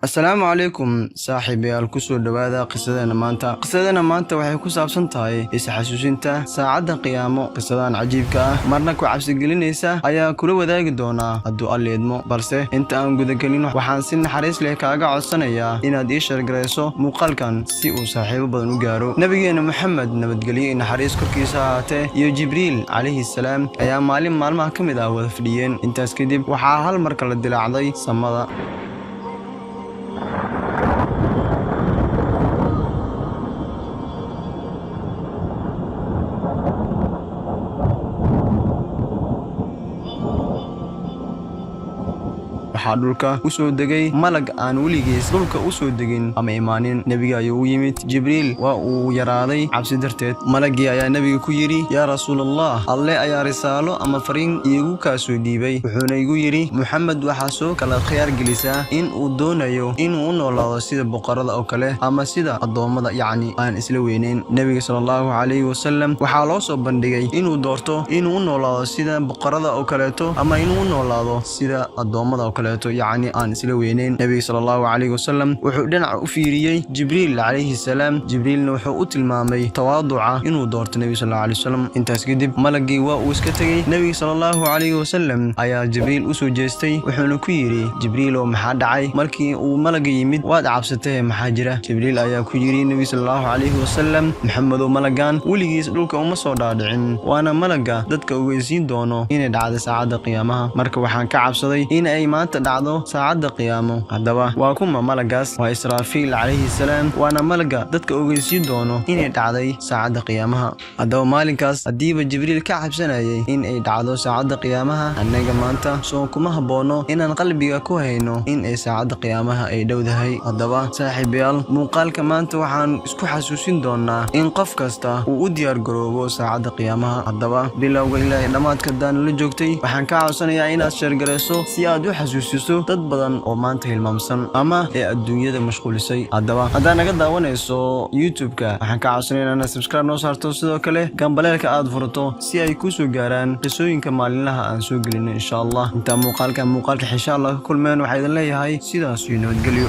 السلام عليكم صاحبي الكسور دوادا قصدنا مانتا waxay ku saabsan tahay isxasuusinta saacada qiyaamo qisadan cajiibka ah marna ku cabsi gelinaysa ayaa kula wadaagi doona hadduu alleedmo balse inta aan guda gelin waxaan si naxariis leh kaaga codsanayaa inaad ii sheergareyso muuqaalkan si uu saaxiibo badan u gaaro nabigeena Muhammad nabadgelyo naxariis korkiisa ahaatee iyo Jibriil calayhi salaam ayaa maalmaha kamid ah wada fadhiyeen intaas kadib waxaa hal mar kala dilaacday samada dhulka u soo degay malag aan weligiis dhulka u soo degin ama imaanin nabiga ayuu u yimid Jibriil waa uu yaraaday cabsi darteed malagii ayaa nabiga ku yiri yaa rasuulallah alle ayaa risaalo ama fariin iigu ka soo dhiibay wuxuuna igu yiri Muhammad waxa soo kala khiyaar gelisaa in uu doonayo in uu noolaado sida boqorada oo kale ama sida adoomada yacni aan isla weynayn nabiga sallallahu alayhi wasallam waxa loo soo bandhigay inuu doorto inuu noolaado sida boqorada oo kaleeto ama inuu noolaado sida adoomada oo kale يعني أن سلوينين نبي صلى الله عليه وسلم وحدنا أفيريي جبريل عليه السلام جبريل نوحو المامي تواضع إنه دورت النبي صلى الله عليه وسلم انت اسكدب ملقي واسكتي نبي صلى الله عليه وسلم أيا جبريل أسو جيستي وحنو كويري جبريل ومحاد عاي ملكي وملقي يمد واد عبسته محاجرة جبريل أيا كويري نبي صلى الله عليه وسلم محمد وملقان وليس دولك ومصو دادعين وانا ملقا دادك ويسين دونو إن دعاد ساعة قيامها مركب وحان كعبصدي إن أي مانت dhacdo saacada qiyaamo hadaba waa kuma malagaas waa Israafiil calayhi salaam waana malaga dadka ogeysiin doono inay dhacday saacada qiyaamaha hadaba maalinkaas hadiiba Jibriil ka cabsanayay in ay dhacdo saacada qiyaamaha anaga maanta soo kuma haboono inaan qalbiga ku hayno in ay saacada qiyaamaha ay dhowdahay hadaba saaxiibayaal muuqaalka maanta waxaan isku xasuusin doonaa in qof kasta uu u diyaar garoobo saacada qiyaamaha hadaba bilowga ilaa dhamaadka daan la joogtay waxaan ka codsanayaa inaad sheergareyso si aad u xasuusiso dad badan oo maanta hilmaamsan ama ee adduunyada mashquulisay hadaba hadaa naga daawanayso YouTube-ka waxaan ka codsanayaa inaad subscribe noo saarto sidoo kale gambaleelka aad furto si ay ku soo gaaraan qisooyinka maalinlaha aan soo gelino insha Allah inta muuqaalka insha Allah ka kulmeen waxaan idin leeyahay sidaas iyo nabadgelyo